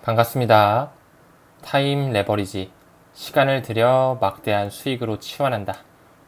반갑습니다. 타임 레버리지, 시간을 들여 막대한 수익으로 치환한다.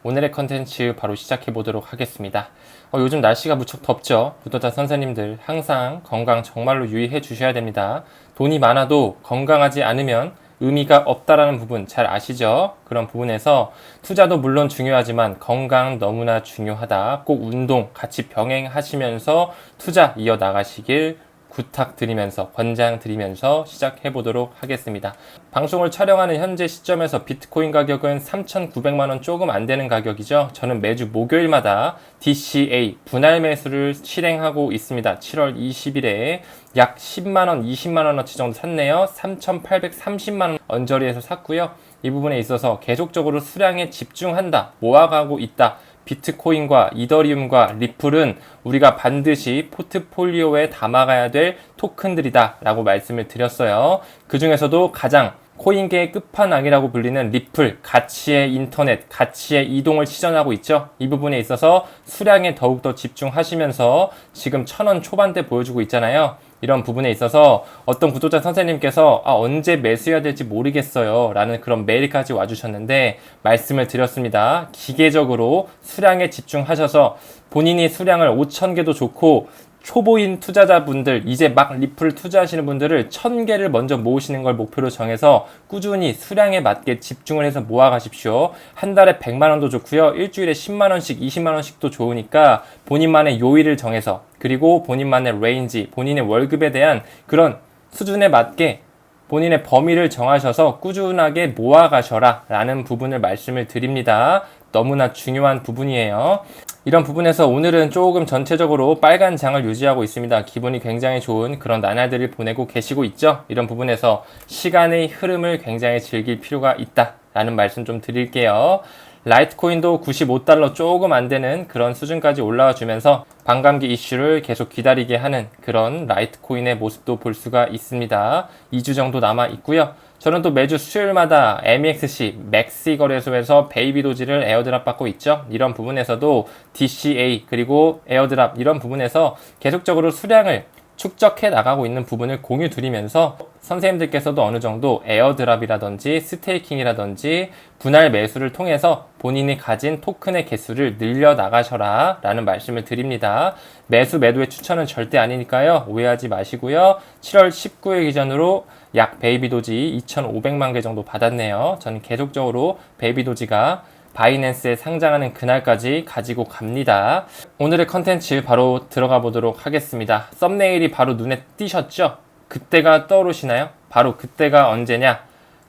오늘의 컨텐츠 바로 시작해 보도록 하겠습니다. 요즘 날씨가 무척 덥죠. 부도자 선생님들 항상 건강 정말로 유의해 주셔야 됩니다. 돈이 많아도 건강하지 않으면 의미가 없다라는 부분 잘 아시죠? 그런 부분에서 투자도 물론 중요하지만 건강 너무나 중요하다. 꼭 운동 같이 병행하시면서 투자 이어나가시길 부탁드리면서 권장드리면서 시작해 보도록 하겠습니다. 방송을 촬영하는 현재 시점에서 비트코인 가격은 3,900만원 조금 안 되는 가격이죠. 저는 매주 목요일마다 DCA 분할 매수를 실행하고 있습니다. 7월 20일에 약 10만원, 20만원어치 정도 샀네요. 3,830만원 언저리에서 샀고요. 이 부분에 있어서 계속적으로 수량에 집중한다, 모아가고 있다. 비트코인과 이더리움과 리플은 우리가 반드시 포트폴리오에 담아가야 될 토큰들이다 라고 말씀을 드렸어요. 그 중에서도 가장 코인계의 끝판왕이라고 불리는 리플, 가치의 인터넷, 가치의 이동을 시전하고 있죠. 이 부분에 있어서 수량에 더욱더 집중하시면서 지금 1,000원 초반대 보여주고 있잖아요. 이런 부분에 있어서 어떤 구독자 선생님께서 언제 매수해야 될지 모르겠어요 라는 그런 메일까지 와주셨는데 말씀을 드렸습니다. 기계적으로 수량에 집중하셔서 본인이 수량을 5,000개도 좋고 초보인 투자자분들, 이제 막 리플 투자하시는 분들을 1,000개를 먼저 모으시는 걸 목표로 정해서 꾸준히 수량에 맞게 집중을 해서 모아가십시오. 한 달에 100만원도 좋고요. 일주일에 10만원씩, 20만원씩도 좋으니까 본인만의 요일을 정해서, 그리고 본인만의 레인지, 본인의 월급에 대한 그런 수준에 맞게 본인의 범위를 정하셔서 꾸준하게 모아가셔라 라는 부분을 말씀을 드립니다. 너무나 중요한 부분이에요. 이런 부분에서 오늘은 조금 전체적으로 빨간 장을 유지하고 있습니다. 기분이 굉장히 좋은 그런 나날들을 보내고 계시고 있죠. 이런 부분에서 시간의 흐름을 굉장히 즐길 필요가 있다 라는 말씀 좀 드릴게요. 라이트코인도 95달러 조금 안 되는 그런 수준까지 올라와 주면서 반감기 이슈를 계속 기다리게 하는 그런 라이트코인의 모습도 볼 수가 있습니다. 2주 정도 남아 있고요. 저는 또 매주 수요일마다 MEXC, 맥시 거래소에서 베이비 도지를 에어드랍 받고 있죠. 이런 부분에서도 DCA 그리고 에어드랍 이런 부분에서 계속적으로 수량을 축적해 나가고 있는 부분을 공유 드리면서 선생님들께서도 어느 정도 에어드랍이라든지 스테이킹이라든지 분할 매수를 통해서 본인이 가진 토큰의 개수를 늘려 나가셔라 라는 말씀을 드립니다. 매수 매도의 추천은 절대 아니니까요. 오해하지 마시고요. 7월 19일 기준으로 약 베이비 도지 2,500만 개 정도 받았네요. 저는 계속적으로 베이비 도지가 바이낸스에 상장하는 그날까지 가지고 갑니다. 오늘의 컨텐츠 바로 들어가 보도록 하겠습니다. 썸네일이 바로 눈에 띄셨죠? 그때가 떠오르시나요? 바로 그때가 언제냐?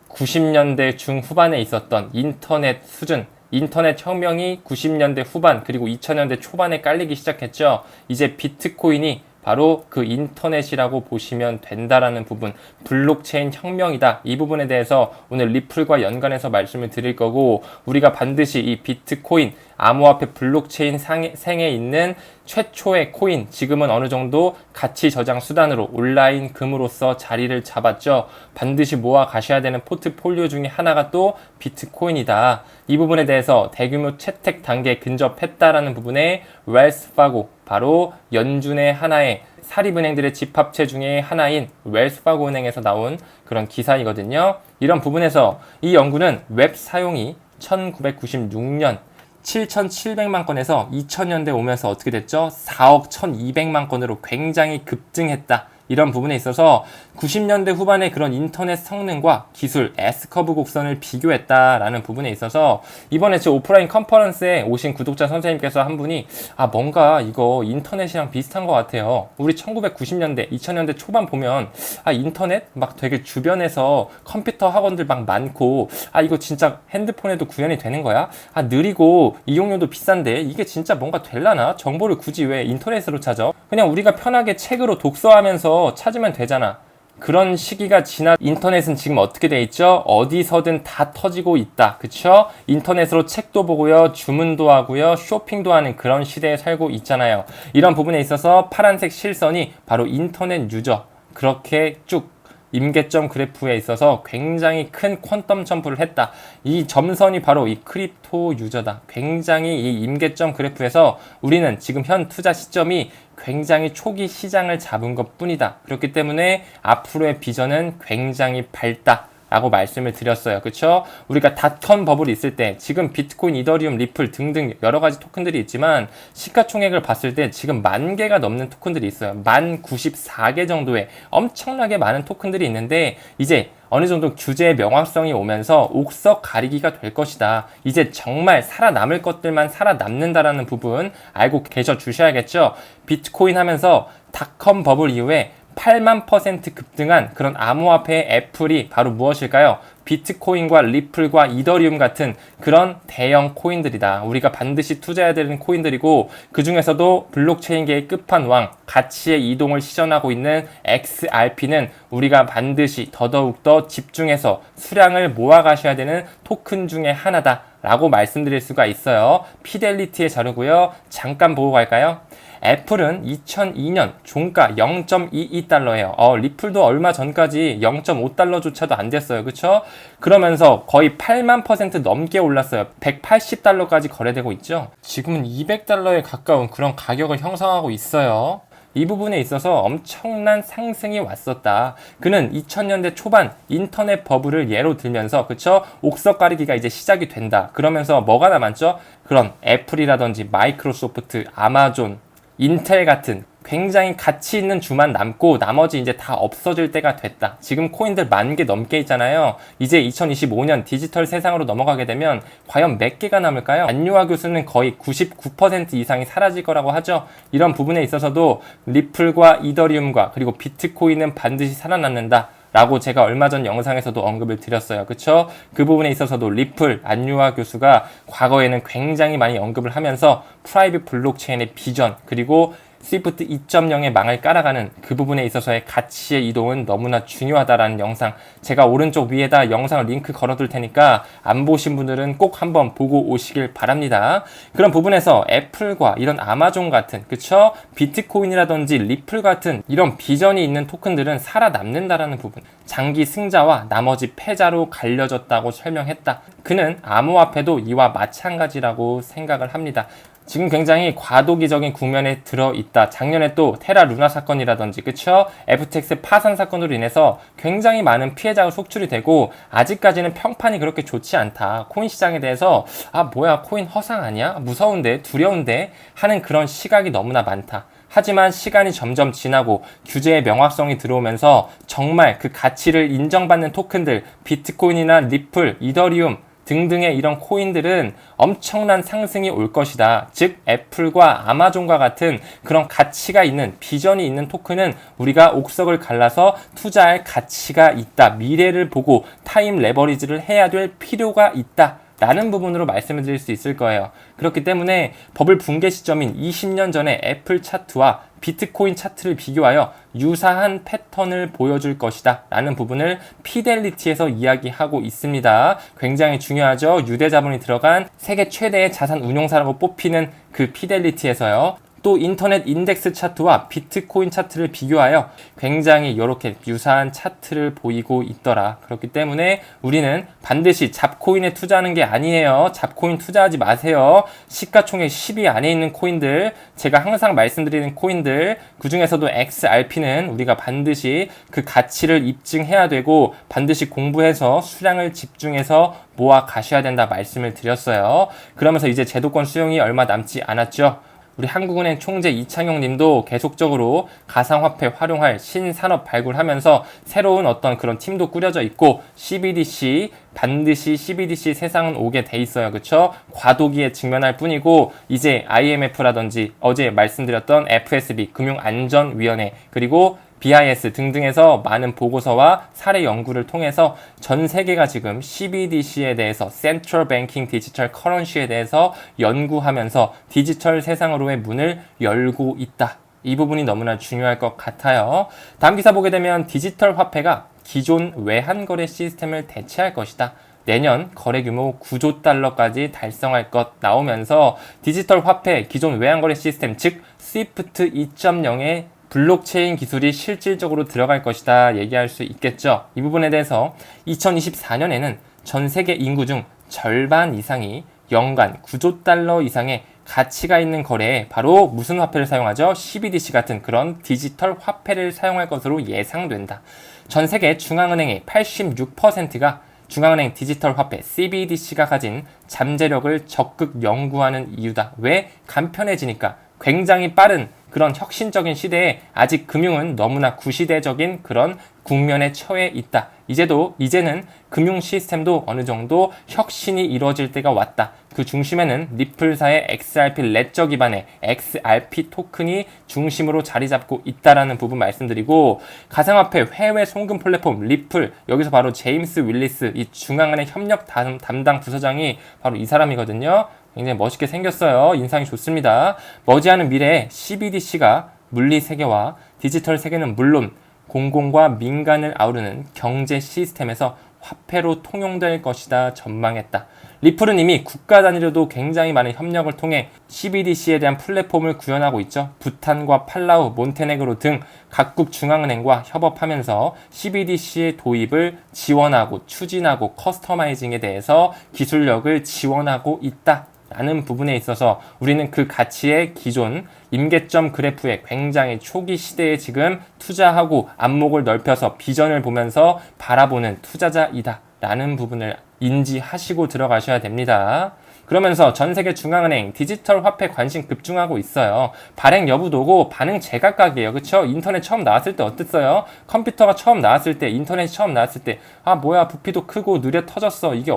90년대 중후반에 있었던 인터넷 수준, 인터넷 혁명이 90년대 후반 그리고 2000년대 초반에 깔리기 시작했죠. 이제 비트코인이 바로 그 인터넷이라고 보시면 된다라는 부분, 블록체인 혁명이다. 이 부분에 대해서 오늘 리플과 연관해서 말씀을 드릴 거고, 우리가 반드시 이 비트코인, 암호화폐 블록체인 생에 있는 최초의 코인, 지금은 어느 정도 가치 저장 수단으로 온라인 금으로서 자리를 잡았죠. 반드시 모아 가셔야 되는 포트폴리오 중에 하나가 또 비트코인이다. 이 부분에 대해서 대규모 채택 단계에 근접했다라는 부분에 웰스파고, 바로 연준의 하나의 사립은행들의 집합체 중에 하나인 웰스파고 은행에서 나온 그런 기사이거든요. 이런 부분에서 이 연구는 웹 사용이 1996년 7,700만 건에서 2000년대 오면서 어떻게 됐죠? 4억 1,200만 건으로 굉장히 급증했다. 이런 부분에 있어서 90년대 후반의 그런 인터넷 성능과 기술, S커브 곡선을 비교했다라는 부분에 있어서 이번에 제 오프라인 컨퍼런스에 오신 구독자 선생님께서 한 분이 뭔가 이거 인터넷이랑 비슷한 것 같아요. 우리 1990년대, 2000년대 초반 보면 인터넷 막 되게 주변에서 컴퓨터 학원들 막 많고 이거 진짜 핸드폰에도 구현이 되는 거야? 느리고 이용료도 비싼데 이게 진짜 뭔가 될라나? 정보를 굳이 왜 인터넷으로 찾아? 그냥 우리가 편하게 책으로 독서하면서 찾으면 되잖아. 그런 시기가 지나 인터넷은 지금 어떻게 돼 있죠? 어디서든 다 터지고 있다. 그쵸? 인터넷으로 책도 보고요, 주문도 하고요, 쇼핑도 하는 그런 시대에 살고 있잖아요. 이런 부분에 있어서 파란색 실선이 바로 인터넷 유저. 그렇게 쭉 임계점 그래프에 있어서 굉장히 큰 퀀텀 점프를 했다. 이 점선이 바로 이 크립토 유저다. 굉장히 이 임계점 그래프에서 우리는 지금 현 투자 시점이 굉장히 초기 시장을 잡은 것 뿐이다. 그렇기 때문에 앞으로의 비전은 굉장히 밝다 라고 말씀을 드렸어요. 그쵸? 우리가 닷컴 버블이 있을 때 지금 비트코인, 이더리움, 리플 등등 여러 가지 토큰들이 있지만 시가총액을 봤을 때 지금 10,000개가 넘는 토큰들이 있어요. 1094개 정도의 엄청나게 많은 토큰들이 있는데 이제 어느 정도 규제의 명확성이 오면서 옥석 가리기가 될 것이다. 이제 정말 살아남을 것들만 살아남는다라는 부분 알고 계셔 주셔야겠죠? 비트코인 하면서 닷컴 버블 이후에 8만% 급등한 그런 암호화폐의 애플이 바로 무엇일까요? 비트코인과 리플과 이더리움 같은 그런 대형 코인들이다. 우리가 반드시 투자해야 되는 코인들이고 그 중에서도 블록체인계의 끝판왕, 가치의 이동을 시전하고 있는 XRP는 우리가 반드시 더더욱더 집중해서 수량을 모아 가셔야 되는 토큰 중에 하나다 라고 말씀드릴 수가 있어요. 피델리티의 자료고요. 잠깐 보고 갈까요? 애플은 2002년 종가 0.22달러예요. 리플도 얼마 전까지 0.5달러조차도 안 됐어요. 그쵸? 그러면서 거의 8만% 넘게 올랐어요. 180달러까지 거래되고 있죠. 지금은 200달러에 가까운 그런 가격을 형성하고 있어요. 이 부분에 있어서 엄청난 상승이 왔었다. 그는 2000년대 초반 인터넷 버블을 예로 들면서 그쵸? 옥석 가리기가 이제 시작이 된다. 그러면서 뭐가 남았죠? 그런 애플이라든지 마이크로소프트, 아마존, 인텔 같은 굉장히 가치 있는 주만 남고 나머지 이제 다 없어질 때가 됐다. 지금 코인들 10,000개 넘게 있잖아요. 이제 2025년 디지털 세상으로 넘어가게 되면 과연 몇 개가 남을까요? 안유아 교수는 거의 99% 이상이 사라질 거라고 하죠. 이런 부분에 있어서도 리플과 이더리움과 그리고 비트코인은 반드시 살아남는다. 라고 제가 얼마 전 영상에서도 언급을 드렸어요. 그쵸? 그 부분에 있어서도 리플, 안유아 교수가 과거에는 굉장히 많이 언급을 하면서 프라이빗 블록체인의 비전 그리고 스위프트 2.0의 망을 깔아가는 그 부분에 있어서의 가치의 이동은 너무나 중요하다라는 영상 제가 오른쪽 위에다 영상 링크 걸어둘 테니까 안 보신 분들은 꼭 한번 보고 오시길 바랍니다. 그런 부분에서 애플과 이런 아마존 같은 그쵸? 비트코인이라든지 리플 같은 이런 비전이 있는 토큰들은 살아남는다라는 부분 장기 승자와 나머지 패자로 갈려졌다고 설명했다. 그는 암호화폐도 이와 마찬가지라고 생각을 합니다. 지금 굉장히 과도기적인 국면에 들어있다. 작년에 또 테라 루나 사건이라든지 그쵸? FTX 파산 사건으로 인해서 굉장히 많은 피해자가 속출이 되고 아직까지는 평판이 그렇게 좋지 않다. 코인 시장에 대해서 뭐야 코인 허상 아니야? 무서운데? 두려운데? 하는 그런 시각이 너무나 많다. 하지만 시간이 점점 지나고 규제의 명확성이 들어오면서 정말 그 가치를 인정받는 토큰들 비트코인이나 리플, 이더리움 등등의 이런 코인들은 엄청난 상승이 올 것이다. 즉 애플과 아마존과 같은 그런 가치가 있는 비전이 있는 토큰은 우리가 옥석을 갈라서 투자할 가치가 있다. 미래를 보고 타임 레버리지를 해야 될 필요가 있다. 라는 부분으로 말씀을 드릴 수 있을 거예요. 그렇기 때문에 버블 붕괴 시점인 20년 전에 애플 차트와 비트코인 차트를 비교하여 유사한 패턴을 보여줄 것이다 라는 부분을 피델리티에서 이야기하고 있습니다. 굉장히 중요하죠. 유대자본이 들어간 세계 최대의 자산 운용사라고 뽑히는 그 피델리티에서요. 또 인터넷 인덱스 차트와 비트코인 차트를 비교하여 굉장히 이렇게 유사한 차트를 보이고 있더라. 그렇기 때문에 우리는 반드시 잡코인에 투자하는 게 아니에요. 잡코인 투자하지 마세요. 시가총액 10위 안에 있는 코인들, 제가 항상 말씀드리는 코인들, 그 중에서도 XRP는 우리가 반드시 그 가치를 입증해야 되고 반드시 공부해서 수량을 집중해서 모아 가셔야 된다 말씀을 드렸어요. 그러면서 이제 제도권 수용이 얼마 남지 않았죠. 우리 한국은행 총재 이창용 님도 계속적으로 가상화폐 활용할 신산업 발굴하면서 새로운 어떤 그런 팀도 꾸려져 있고 CBDC 반드시 CBDC 세상은 오게 돼 있어요. 그쵸? 과도기에 직면할 뿐이고 이제 IMF라든지 어제 말씀드렸던 FSB 금융안전위원회 그리고 BIS 등등에서 많은 보고서와 사례 연구를 통해서 전 세계가 지금 CBDC에 대해서 Central Banking Digital Currency에 대해서 연구하면서 디지털 세상으로의 문을 열고 있다. 이 부분이 너무나 중요할 것 같아요. 다음 기사 보게 되면 디지털 화폐가 기존 외환거래 시스템을 대체할 것이다. 내년 거래 규모 9조 달러까지 달성할 것 나오면서 디지털 화폐 기존 외환거래 시스템 즉 스위프트 2.0의 블록체인 기술이 실질적으로 들어갈 것이다 얘기할 수 있겠죠. 이 부분에 대해서 2024년에는 전 세계 인구 중 절반 이상이 연간 9조 달러 이상의 가치가 있는 거래에 바로 무슨 화폐를 사용하죠? CBDC 같은 그런 디지털 화폐를 사용할 것으로 예상된다. 전 세계 중앙은행의 86%가 중앙은행 디지털 화폐 CBDC가 가진 잠재력을 적극 연구하는 이유다. 왜? 간편해지니까. 굉장히 빠른 그런 혁신적인 시대에 아직 금융은 너무나 구시대적인 그런 국면에 처해 있다. 이제는 금융 시스템도 어느 정도 혁신이 이루어질 때가 왔다. 그 중심에는 리플사의 XRP 레저 기반의 XRP 토큰이 중심으로 자리 잡고 있다라는 부분 말씀드리고, 가상화폐 해외 송금 플랫폼 리플, 여기서 바로 제임스 윌리스 이 중앙은행 협력 담당 부서장이 바로 이 사람이거든요. 굉장히 멋있게 생겼어요. 인상이 좋습니다. 머지않은 미래에 CBDC가 물리 세계와 디지털 세계는 물론 공공과 민간을 아우르는 경제 시스템에서 화폐로 통용될 것이다 전망했다. 리플은 이미 국가 단위로도 굉장히 많은 협력을 통해 CBDC에 대한 플랫폼을 구현하고 있죠. 부탄과 팔라우, 몬테네그로 등 각국 중앙은행과 협업하면서 CBDC의 도입을 지원하고 추진하고 커스터마이징에 대해서 기술력을 지원하고 있다. 라는 부분에 있어서 우리는 그 가치의 기존 임계점 그래프에 굉장히 초기 시대에 지금 투자하고 안목을 넓혀서 비전을 보면서 바라보는 투자자이다 라는 부분을 인지하시고 들어가셔야 됩니다. 그러면서 전 세계 중앙은행 디지털 화폐 관심 급증하고 있어요. 발행 여부도 오고 반응 제각각이에요. 그쵸? 인터넷 처음 나왔을 때 어땠어요? 컴퓨터가 처음 나왔을 때, 인터넷이 처음 나왔을 때, 아 뭐야 부피도 크고 느려 터졌어. 이게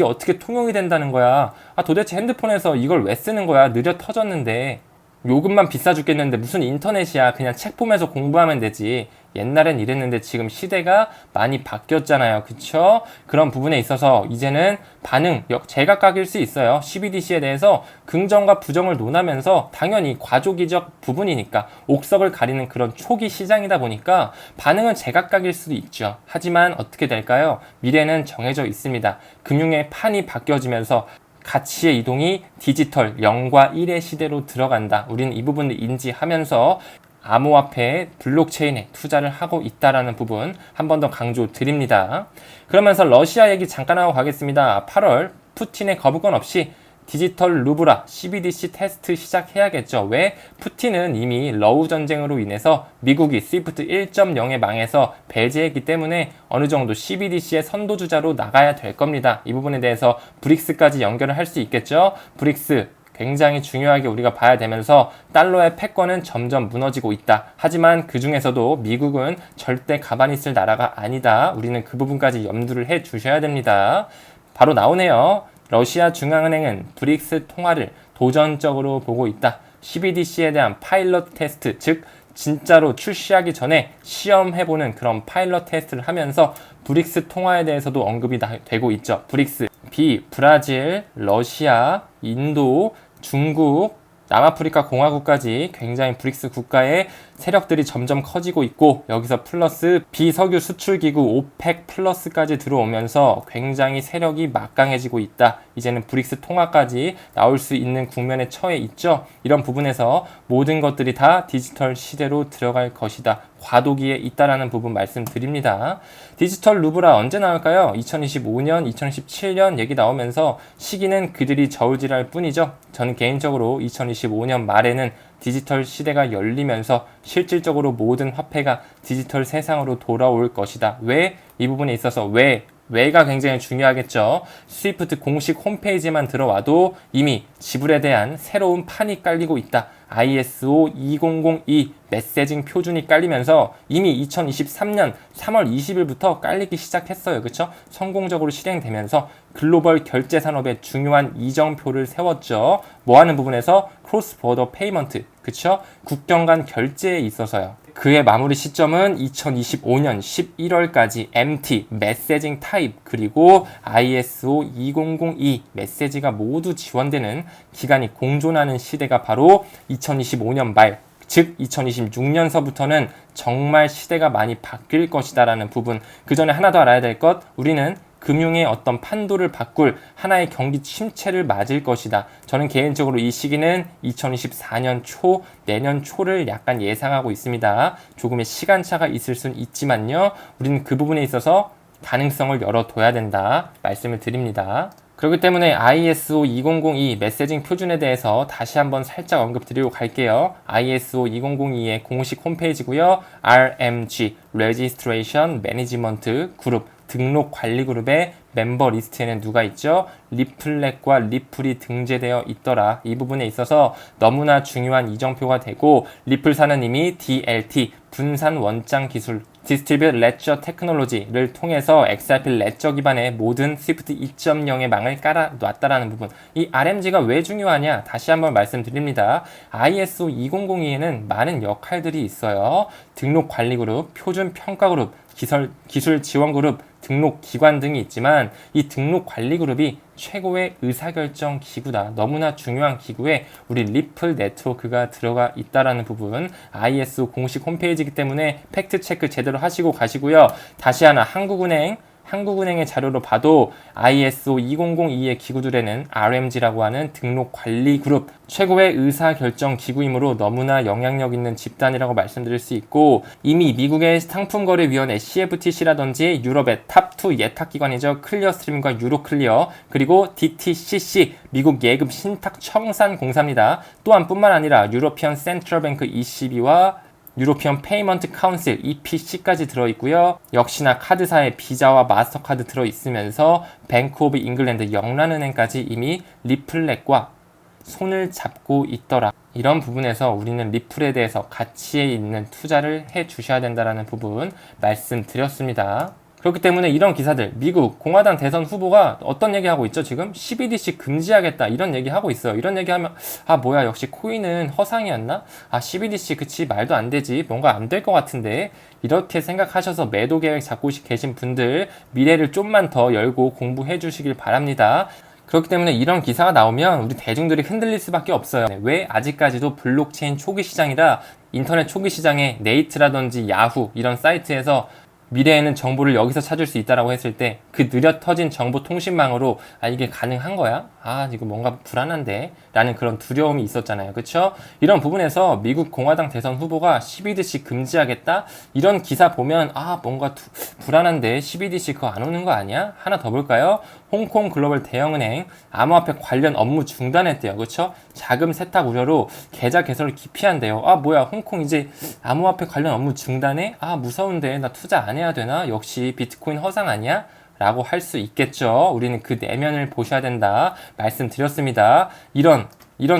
어떻게 통용이 된다는 거야? 아 도대체 핸드폰에서 이걸 왜 쓰는 거야? 느려 터졌는데. 요금만 비싸 죽겠는데 무슨 인터넷이야. 그냥 책 보면서 공부하면 되지. 옛날엔 이랬는데 지금 시대가 많이 바뀌었잖아요. 그쵸? 그런 부분에 있어서 이제는 반응 제각각일 수 있어요. CBDC에 대해서 긍정과 부정을 논하면서 당연히 과조기적 부분이니까 옥석을 가리는 그런 초기 시장이다 보니까 반응은 제각각일 수도 있죠. 하지만 어떻게 될까요? 미래는 정해져 있습니다. 금융의 판이 바뀌어지면서 가치의 이동이 디지털 0과 1의 시대로 들어간다. 우리는 이 부분을 인지하면서 암호화폐, 블록체인에 투자를 하고 있다라는 부분 한 번 더 강조 드립니다. 그러면서 러시아 얘기 잠깐 하고 가겠습니다. 8월 푸틴의 거부권 없이 디지털 루브라 CBDC 테스트 시작해야겠죠. 왜? 푸틴은 이미 러우 전쟁으로 인해서 미국이 스위프트 1.0에 망해서 배제했기 때문에 어느 정도 CBDC의 선도주자로 나가야 될 겁니다. 이 부분에 대해서 브릭스까지 연결을 할 수 있겠죠. 브릭스 굉장히 중요하게 우리가 봐야 되면서 달러의 패권은 점점 무너지고 있다. 하지만 그 중에서도 미국은 절대 가만히 있을 나라가 아니다. 우리는 그 부분까지 염두를 해 주셔야 됩니다. 바로 나오네요. 러시아 중앙은행은 브릭스 통화를 도전적으로 보고 있다. CBDC에 대한 파일럿 테스트, 즉 진짜로 출시하기 전에 시험해보는 그런 파일럿 테스트를 하면서 브릭스 통화에 대해서도 언급이 되고 있죠. 브릭스, 브라질, 러시아, 인도, 중국, 남아프리카 공화국까지 굉장히 브릭스 국가의 세력들이 점점 커지고 있고, 여기서 플러스 비석유 수출기구 오펙 플러스까지 들어오면서 굉장히 세력이 막강해지고 있다. 이제는 브릭스 통화까지 나올 수 있는 국면에 처해 있죠. 이런 부분에서 모든 것들이 다 디지털 시대로 들어갈 것이다. 과도기에 있다라는 부분 말씀드립니다. 디지털 루브라 언제 나올까요? 2025년, 2017년 얘기 나오면서 시기는 그들이 저울질할 뿐이죠. 저는 개인적으로 2025년 말에는 디지털 시대가 열리면서 실질적으로 모든 화폐가 디지털 세상으로 돌아올 것이다. 왜? 이 부분에 있어서 왜가 굉장히 중요하겠죠. 스위프트 공식 홈페이지만 들어와도 이미 지불에 대한 새로운 판이 깔리고 있다. ISO 2002 메시징 표준이 깔리면서 이미 2023년 3월 20일부터 깔리기 시작했어요. 그쵸? 성공적으로 실행되면서 글로벌 결제 산업에 중요한 이정표를 세웠죠. 뭐 하는 부분에서 크로스 보더 페이먼트, 그쵸? 국경 간 결제에 있어서요. 그의 마무리 시점은 2025년 11월까지 MT, 메시징 타입, 그리고 ISO 2002 메시지가 모두 지원되는 기간이 공존하는 시대가 바로 2025년 말, 즉 2026년서부터는 정말 시대가 많이 바뀔 것이다 라는 부분. 그 전에 하나 더 알아야 될 것, 우리는 금융의 어떤 판도를 바꿀 하나의 경기 침체를 맞을 것이다. 저는 개인적으로 이 시기는 2024년 초, 내년 초를 약간 예상하고 있습니다. 조금의 시간차가 있을 수는 있지만요. 우리는 그 부분에 있어서 가능성을 열어둬야 된다 말씀을 드립니다. 그렇기 때문에 ISO 2002 메시징 표준에 대해서 다시 한번 살짝 언급드리고 갈게요. ISO 2002의 공식 홈페이지고요. RMG Registration Management 그룹 등록 관리 그룹의 멤버 리스트에는 누가 있죠? 리플렛과 리플이 등재되어 있더라. 이 부분에 있어서 너무나 중요한 이정표가 되고 리플사는 이미 DLT 분산 원장 기술 Distributed Ledger Technology를 통해서 XRP 레저 기반의 모든 스위프트 2.0의 망을 깔아놨다라는 부분. 이 RMG가 왜 중요하냐? 다시 한번 말씀드립니다. ISO 2002에는 많은 역할들이 있어요. 등록 관리 그룹, 표준 평가 그룹, 기술 지원 그룹, 등록 기관 등이 있지만 이 등록 관리 그룹이 최고의 의사결정 기구다. 너무나 중요한 기구에 우리 리플 네트워크가 들어가 있다라는 부분. ISO 공식 홈페이지이기 때문에 팩트 체크 제대로 하시고 가시고요. 다시 하나 한국은행의 자료로 봐도 ISO 2002의 기구들에는 RMG라고 하는 등록 관리 그룹 최고의 의사결정 기구이므로 너무나 영향력 있는 집단이라고 말씀드릴 수 있고 이미 미국의 상품거래위원회 CFTC라든지 유럽의 탑2 예탁기관이죠. 클리어스트림과 유로클리어 그리고 DTCC 미국 예금 신탁 청산공사입니다. 또한 뿐만 아니라 유로피언 센트럴뱅크 ECB와 유로피언 페이먼트 카운슬 EPC까지 들어있고요. 역시나 카드사의 비자와 마스터카드 들어있으면서 뱅크 오브 잉글랜드 영란은행까지 이미 리플렛과 손을 잡고 있더라. 이런 부분에서 우리는 리플에 대해서 가치에 있는 투자를 해 주셔야 된다는 부분 말씀드렸습니다. 그렇기 때문에 이런 기사들 미국 공화당 대선 후보가 어떤 얘기하고 있죠? 지금 CBDC 금지하겠다 이런 얘기하고 있어요. 이런 얘기하면 뭐야 역시 코인은 허상이었나? CBDC 그치 말도 안 되지 뭔가 안 될 것 같은데 이렇게 생각하셔서 매도 계획 잡고 계신 분들 미래를 좀만 더 열고 공부해 주시길 바랍니다. 그렇기 때문에 이런 기사가 나오면 우리 대중들이 흔들릴 수밖에 없어요. 왜 아직까지도 블록체인 초기 시장이라 인터넷 초기 시장에 네이트라든지 야후 이런 사이트에서 미래에는 정보를 여기서 찾을 수 있다라고 했을 때 그 느려 터진 정보통신망으로 이게 가능한 거야? 이거 뭔가 불안한데? 라는 그런 두려움이 있었잖아요. 그쵸? 이런 부분에서 미국 공화당 대선 후보가 CBDC 금지하겠다? 이런 기사 보면 뭔가 불안한데 CBDC 그거 안 오는 거 아니야? 하나 더 볼까요? 홍콩 글로벌 대형은행 암호화폐 관련 업무 중단했대요. 그쵸? 자금 세탁 우려로 계좌 개설을 기피한대요. 뭐야 홍콩 이제 암호화폐 관련 업무 중단해? 무서운데 나 투자 안 해야 되나? 역시 비트코인 허상 아니야? 라고 할 수 있겠죠. 우리는 그 내면을 보셔야 된다 말씀드렸습니다. 이런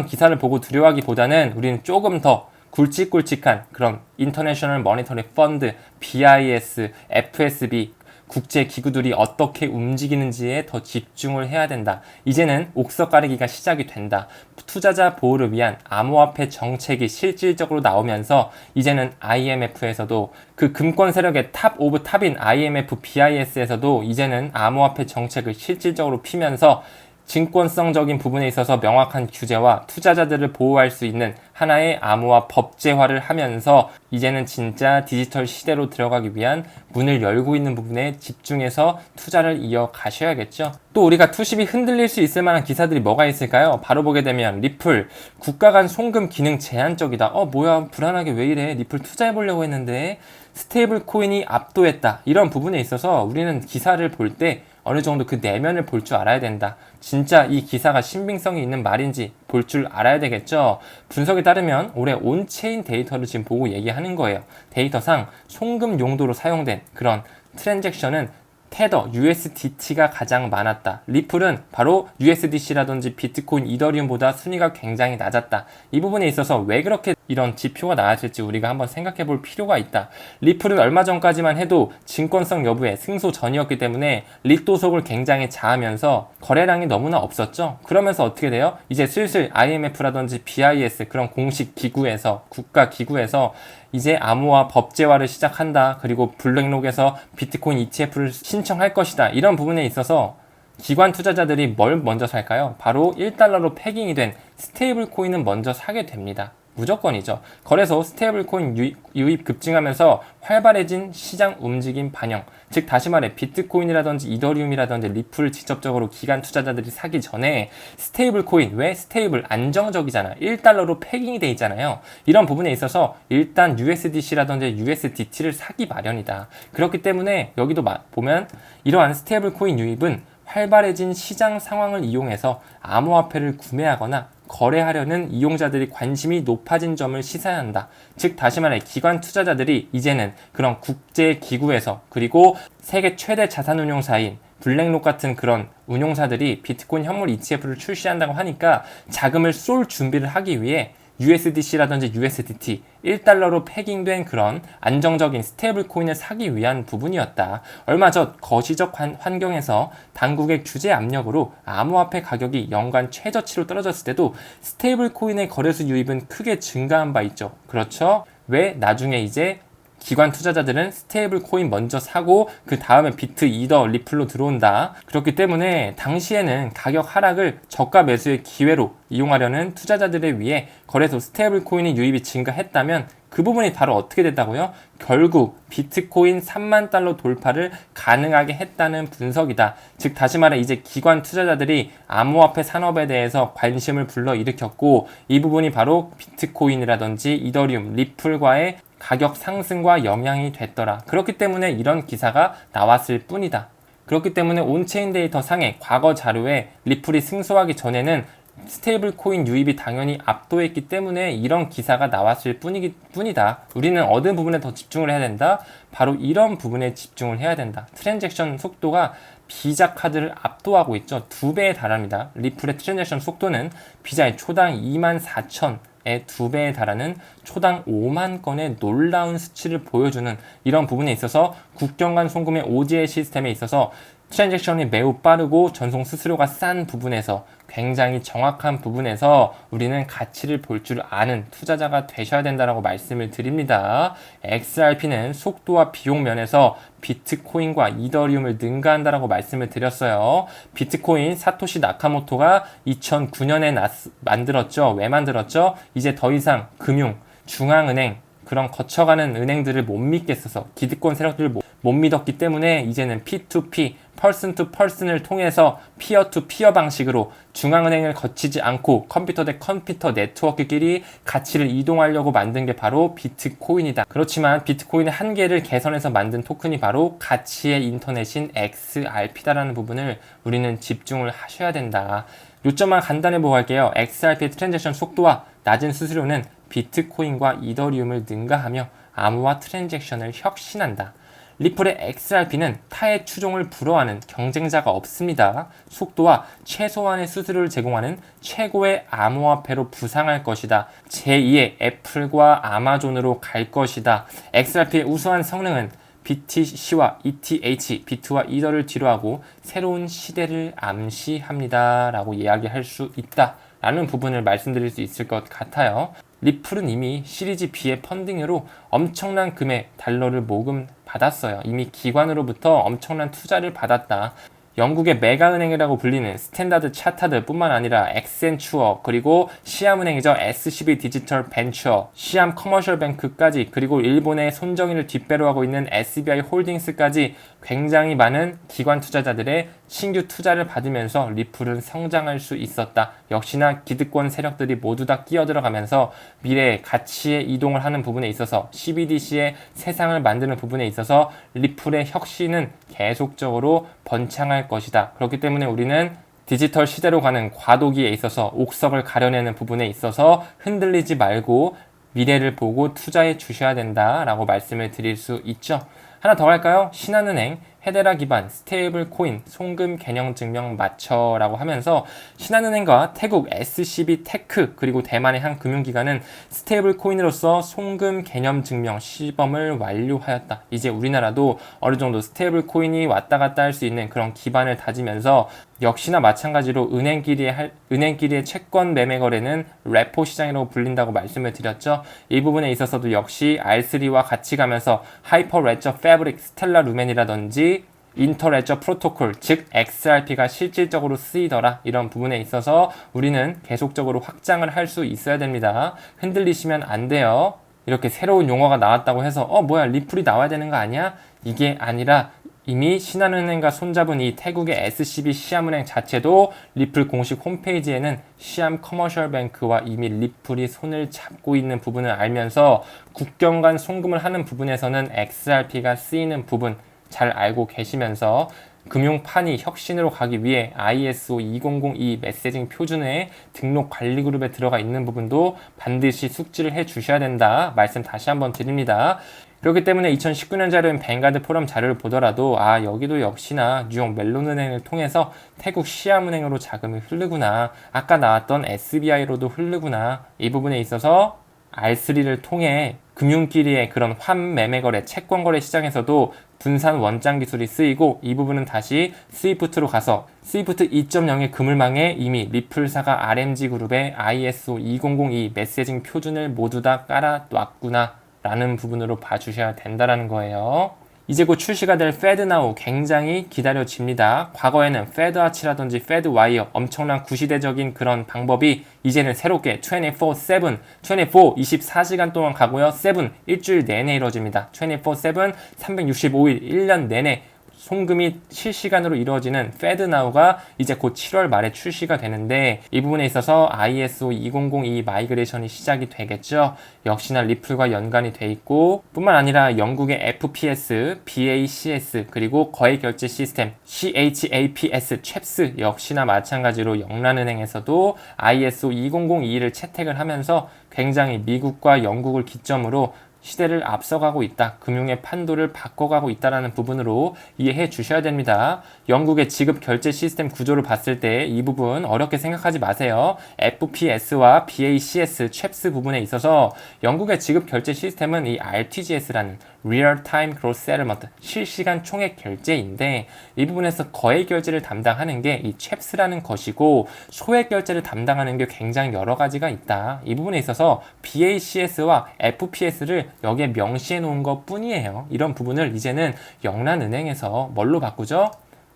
기사를 보고 두려워하기보다는 우리는 조금 더 굵직굵직한 그런 인터내셔널 머니터리 펀드, BIS, FSB 국제기구들이 어떻게 움직이는지에 더 집중을 해야 된다. 이제는 옥석 가리기가 시작이 된다. 투자자 보호를 위한 암호화폐 정책이 실질적으로 나오면서 이제는 IMF에서도 그 금권 세력의 탑 오브 탑인 IMF, BIS에서도 이제는 암호화폐 정책을 실질적으로 피면서 증권성적인 부분에 있어서 명확한 규제와 투자자들을 보호할 수 있는 하나의 암호화 법제화를 하면서 이제는 진짜 디지털 시대로 들어가기 위한 문을 열고 있는 부분에 집중해서 투자를 이어가셔야겠죠. 또 우리가 투심이 흔들릴 수 있을 만한 기사들이 뭐가 있을까요? 바로 보게 되면 리플, 국가 간 송금 기능 제한적이다. 뭐야 불안하게 왜 이래? 리플 투자해보려고 했는데 스테이블 코인이 압도했다. 이런 부분에 있어서 우리는 기사를 볼 때 어느 정도 그 내면을 볼 줄 알아야 된다. 진짜 이 기사가 신빙성이 있는 말인지 볼 줄 알아야 되겠죠. 분석에 따르면 올해 온체인 데이터를 지금 보고 얘기하는 거예요. 데이터상 송금 용도로 사용된 그런 트랜잭션은 테더, USDT가 가장 많았다. 리플은 바로 USDC라든지 비트코인, 이더리움보다 순위가 굉장히 낮았다. 이 부분에 있어서 왜 그렇게 이런 지표가 나왔을지 우리가 한번 생각해 볼 필요가 있다. 리플은 얼마 전까지만 해도 증권성 여부에 승소 전이었기 때문에 리도속을 굉장히 자하면서 거래량이 너무나 없었죠. 그러면서 어떻게 돼요? 이제 슬슬 IMF라든지 BIS 그런 공식 기구에서 국가 기구에서 이제 암호화 법제화를 시작한다. 그리고 블랙록에서 비트코인 ETF를 신청할 것이다. 이런 부분에 있어서 기관 투자자들이 뭘 먼저 살까요? 바로 1달러로 패깅이 된 스테이블 코인은 먼저 사게 됩니다. 무조건이죠. 거래소 스테이블 코인 유입 급증하면서 활발해진 시장 움직임 반영. 즉 다시 말해 비트코인이라든지 이더리움이라든지 리플을 직접적으로 기관 투자자들이 사기 전에 스테이블 코인, 왜 스테이블 안정적이잖아. 1달러로 패깅이 돼 있잖아요. 이런 부분에 있어서 일단 USDC라든지 USDT를 사기 마련이다. 그렇기 때문에 여기도 보면 이러한 스테이블 코인 유입은 활발해진 시장 상황을 이용해서 암호화폐를 구매하거나 거래하려는 이용자들이 관심이 높아진 점을 시사해야 한다. 즉 다시 말해 기관 투자자들이 이제는 그런 국제 기구에서 그리고 세계 최대 자산운용사인 블랙록 같은 그런 운용사들이 비트코인 현물 ETF를 출시한다고 하니까 자금을 쏠 준비를 하기 위해 USDC라든지 USDT 1달러로 패깅된 그런 안정적인 스테이블 코인을 사기 위한 부분이었다. 얼마 전 거시적 환경에서 당국의 규제 압력으로 암호화폐 가격이 연간 최저치로 떨어졌을 때도 스테이블 코인의 거래소 유입은 크게 증가한 바 있죠. 그렇죠? 왜 나중에 이제 기관 투자자들은 스테이블 코인 먼저 사고 그 다음에 비트, 이더, 리플로 들어온다. 그렇기 때문에 당시에는 가격 하락을 저가 매수의 기회로 이용하려는 투자자들에 위해 거래소 스테이블 코인의 유입이 증가했다면 그 부분이 바로 어떻게 됐다고요? 결국 비트코인 3만 달러 돌파를 가능하게 했다는 분석이다. 즉 다시 말해 이제 기관 투자자들이 암호화폐 산업에 대해서 관심을 불러일으켰고 이 부분이 바로 비트코인이라든지 이더리움, 리플과의 가격 상승과 영향이 됐더라. 그렇기 때문에 이런 기사가 나왔을 뿐이다. 그렇기 때문에 온체인 데이터 상의 과거 자료에 리플이 승소하기 전에는 스테이블 코인 유입이 당연히 압도했기 때문에 이런 기사가 나왔을 뿐이다. 우리는 어느 부분에 더 집중을 해야 된다? 바로 이런 부분에 집중을 해야 된다. 트랜잭션 속도가 비자 카드를 압도하고 있죠. 2배에 달합니다. 리플의 트랜잭션 속도는 비자의 초당 24,000의 2배에 달하는 초당 5만 건의 놀라운 수치를 보여주는 이런 부분에 있어서 국경 간 송금의 OGL 시스템에 있어서 트랜잭션이 매우 빠르고 전송 수수료가 싼 부분에서 굉장히 정확한 부분에서 우리는 가치를 볼 줄 아는 투자자가 되셔야 된다라고 말씀을 드립니다. XRP는 속도와 비용 면에서 비트코인과 이더리움을 능가한다라고 말씀을 드렸어요. 비트코인 사토시 나카모토가 2009년에 만들었죠. 왜 만들었죠? 이제 더 이상 금융, 중앙은행 그런 거쳐가는 은행들을 못 믿겠어서 기득권 세력들을 못 믿었기 때문에 이제는 P2P, person to person을 통해서 피어 투 피어 방식으로 중앙은행을 거치지 않고 컴퓨터 대 컴퓨터 네트워크끼리 가치를 이동하려고 만든 게 바로 비트코인이다. 그렇지만 비트코인의 한계를 개선해서 만든 토큰이 바로 가치의 인터넷인 XRP다라는 부분을 우리는 집중을 하셔야 된다. 요점만 간단히 보고 갈게요. XRP의 트랜잭션 속도와 낮은 수수료는 비트코인과 이더리움을 능가하며 암호화 트랜잭션을 혁신한다. 리플의 XRP는 타의 추종을 불허하는 경쟁자가 없습니다. 속도와 최소한의 수수료를 제공하는 최고의 암호화폐로 부상할 것이다. 제2의 애플과 아마존으로 갈 것이다. XRP의 우수한 성능은 BTC와 ETH, 비트와 이더를 뒤로하고 새로운 시대를 암시합니다. 라고 이야기할 수 있다. 라는 부분을 말씀드릴 수 있을 것 같아요. 리플은 이미 시리즈 B의 펀딩으로 엄청난 금액 달러를 모금 받았어요. 이미 기관으로부터 엄청난 투자를 받았다. 영국의 메가은행이라고 불리는 스탠다드 차타드 뿐만 아니라 엑센추어 그리고 시암은행이죠. SCB 디지털 벤처, 시암 커머셜 뱅크까지 그리고 일본의 손정희를 뒷배로 하고 있는 SBI 홀딩스까지 굉장히 많은 기관 투자자들의 신규 투자를 받으면서 리플은 성장할 수 있었다. 역시나 기득권 세력들이 모두 다 끼어들어가면서 미래의 가치에 이동을 하는 부분에 있어서 CBDC의 세상을 만드는 부분에 있어서 리플의 혁신은 계속적으로 번창할 것이다. 그렇기 때문에 우리는 디지털 시대로 가는 과도기에 있어서 옥석을 가려내는 부분에 있어서 흔들리지 말고 미래를 보고 투자해 주셔야 된다라고 말씀을 드릴 수 있죠. 하나 더 할까요? 신한은행 헤데라 기반 스테이블 코인 송금 개념 증명 맞춰라고 하면서 신한은행과 태국 SCB 테크 그리고 대만의 한 금융기관은 스테이블 코인으로서 송금 개념 증명 시범을 완료하였다. 이제 우리나라도 어느 정도 스테이블 코인이 왔다 갔다 할 수 있는 그런 기반을 다지면서 역시나 마찬가지로 은행끼리의 채권 매매 거래는 레포 시장이라고 불린다고 말씀을 드렸죠. 이 부분에 있어서도 역시 R3와 같이 가면서 하이퍼 레저 패브릭 스텔라 루멘이라든지 인터레저 프로토콜, 즉 XRP가 실질적으로 쓰이더라. 이런 부분에 있어서 우리는 계속적으로 확장을 할 수 있어야 됩니다. 흔들리시면 안 돼요. 이렇게 새로운 용어가 나왔다고 해서 뭐야 리플이 나와야 되는 거 아니야? 이게 아니라 이미 신한은행과 손잡은 이 태국의 SCB 시암은행 자체도 리플 공식 홈페이지에는 시암 커머셜뱅크와 이미 리플이 손을 잡고 있는 부분을 알면서 국경 간 송금을 하는 부분에서는 XRP가 쓰이는 부분 잘 알고 계시면서 금융판이 혁신으로 가기 위해 ISO 2002 메시징 표준의 등록 관리 그룹에 들어가 있는 부분도 반드시 숙지를 해 주셔야 된다. 말씀 다시 한번 드립니다. 그렇기 때문에 2019년 자료인 뱅가드 포럼 자료를 보더라도 여기도 역시나 뉴욕 멜론은행을 통해서 태국 시암은행으로 자금이 흐르구나. 아까 나왔던 SBI로도 흐르구나. 이 부분에 있어서 R3를 통해 금융끼리의 그런 환매매거래, 채권거래 시장에서도 분산 원장 기술이 쓰이고 이 부분은 다시 스위프트로 가서 스위프트 2.0의 그물망에 이미 리플사가 RMG 그룹의 ISO 2002 메시징 표준을 모두 다 깔아놨구나 라는 부분으로 봐주셔야 된다는 거예요. 이제 곧 출시가 될 페드나우 굉장히 기다려집니다. 과거에는 페드아치라든지 페드와이어 엄청난 구시대적인 그런 방법이 이제는 새롭게 24/7, 24시간 동안 가고요. 7, 일주일 내내 이루어집니다. 24/7, 365일, 1년 내내 송금이 실시간으로 이루어지는 페드나우가 이제 곧 7월 말에 출시가 되는데 이 부분에 있어서 ISO 2002 마이그레이션이 시작이 되겠죠. 역시나 리플과 연관이 돼 있고 뿐만 아니라 영국의 FPS, BACS 그리고 거액결제 시스템 CHAPS, CHAPS 역시나 마찬가지로 영란은행에서도 ISO 2002를 채택을 하면서 굉장히 미국과 영국을 기점으로 시대를 앞서가고 있다. 금융의 판도를 바꿔가고 있다는 부분으로 이해해 주셔야 됩니다. 영국의 지급 결제 시스템 구조를 봤을 때 이 부분 어렵게 생각하지 마세요. FPS와 BACS, CHAPS 부분에 있어서 영국의 지급 결제 시스템은 이 RTGS라는 Real Time Gross Settlement, 실시간 총액 결제인데 이 부분에서 거액 결제를 담당하는 게 이 CHAPS라는 것이고 소액 결제를 담당하는 게 굉장히 여러 가지가 있다. 이 부분에 있어서 BACS와 FPS를 여기에 명시해 놓은 것 뿐이에요. 이런 부분을 이제는 영란은행에서 뭘로 바꾸죠?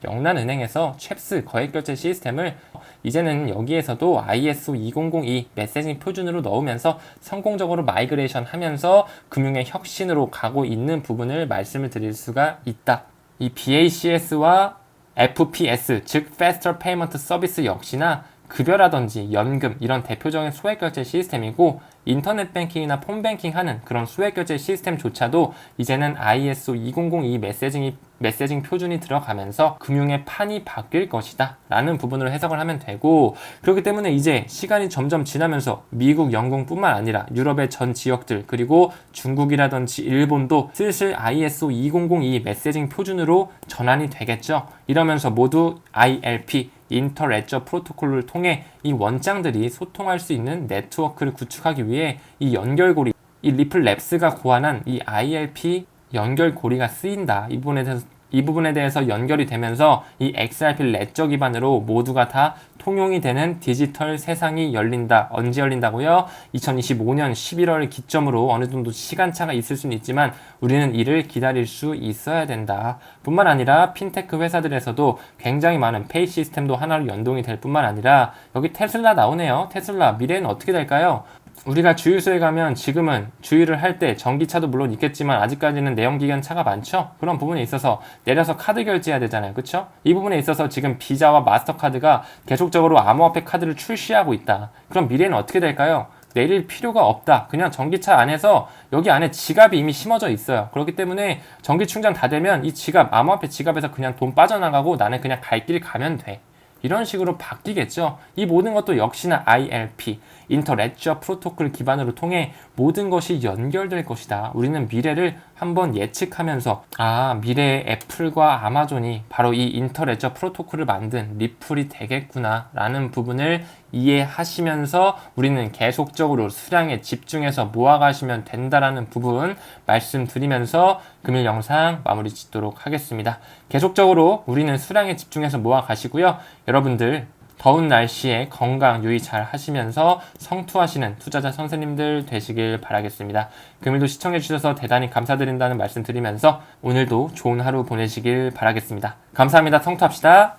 영란은행에서 CHAPS 거액결제 시스템을 이제는 여기에서도 ISO 2002 메시징 표준으로 넣으면서 성공적으로 마이그레이션 하면서 금융의 혁신으로 가고 있는 부분을 말씀을 드릴 수가 있다. 이 BACS와 FPS, 즉 Faster Payment Service 역시나 급여라든지 연금 이런 대표적인 소액결제 시스템이고 인터넷 뱅킹이나 폰뱅킹 하는 그런 소액결제 시스템조차도 이제는 ISO 2002 메시징 표준이 들어가면서 금융의 판이 바뀔 것이다 라는 부분으로 해석을 하면 되고 그렇기 때문에 이제 시간이 점점 지나면서 미국, 영국뿐만 아니라 유럽의 전 지역들 그리고 중국이라든지 일본도 슬슬 ISO 2002 메시징 표준으로 전환이 되겠죠. 이러면서 모두 ILP 인터레저 프로토콜을 통해 이 원장들이 소통할 수 있는 네트워크를 구축하기 위해 이 연결고리, 이 리플랩스가 고안한 이 ILP 연결고리가 쓰인다. 이 부분에 대해서 연결이 되면서 이 XRP 레저 기반으로 모두가 다 통용이 되는 디지털 세상이 열린다. 언제 열린다고요? 2025년 11월을 기점으로 어느 정도 시간차가 있을 수는 있지만 우리는 이를 기다릴 수 있어야 된다. 뿐만 아니라 핀테크 회사들에서도 굉장히 많은 페이 시스템도 하나로 연동이 될 뿐만 아니라 여기 테슬라 나오네요. 테슬라 미래는 어떻게 될까요? 우리가 주유소에 가면 지금은 주유를 할 때 전기차도 물론 있겠지만 아직까지는 내연기관 차가 많죠? 그런 부분에 있어서 내려서 카드 결제해야 되잖아요. 그쵸? 이 부분에 있어서 지금 비자와 마스터카드가 계속적으로 암호화폐 카드를 출시하고 있다. 그럼 미래는 어떻게 될까요? 내릴 필요가 없다. 그냥 전기차 안에서 여기 안에 지갑이 이미 심어져 있어요. 그렇기 때문에 전기 충전 다 되면 이 지갑, 암호화폐 지갑에서 그냥 돈 빠져나가고 나는 그냥 갈 길 가면 돼. 이런 식으로 바뀌겠죠. 이 모든 것도 역시나 ILP, 인터레저 프로토콜 기반으로 통해 모든 것이 연결될 것이다. 우리는 미래를 한번 예측하면서 미래의 애플과 아마존이 바로 이 인터레저 프로토콜을 만든 리플이 되겠구나 라는 부분을 이해하시면서 우리는 계속적으로 수량에 집중해서 모아가시면 된다라는 부분 말씀드리면서 금일 영상 마무리 짓도록 하겠습니다. 계속적으로 우리는 수량에 집중해서 모아가시고요. 여러분들 더운 날씨에 건강 유의 잘 하시면서 성투하시는 투자자 선생님들 되시길 바라겠습니다. 금일도 시청해주셔서 대단히 감사드린다는 말씀 드리면서 오늘도 좋은 하루 보내시길 바라겠습니다. 감사합니다. 성투합시다.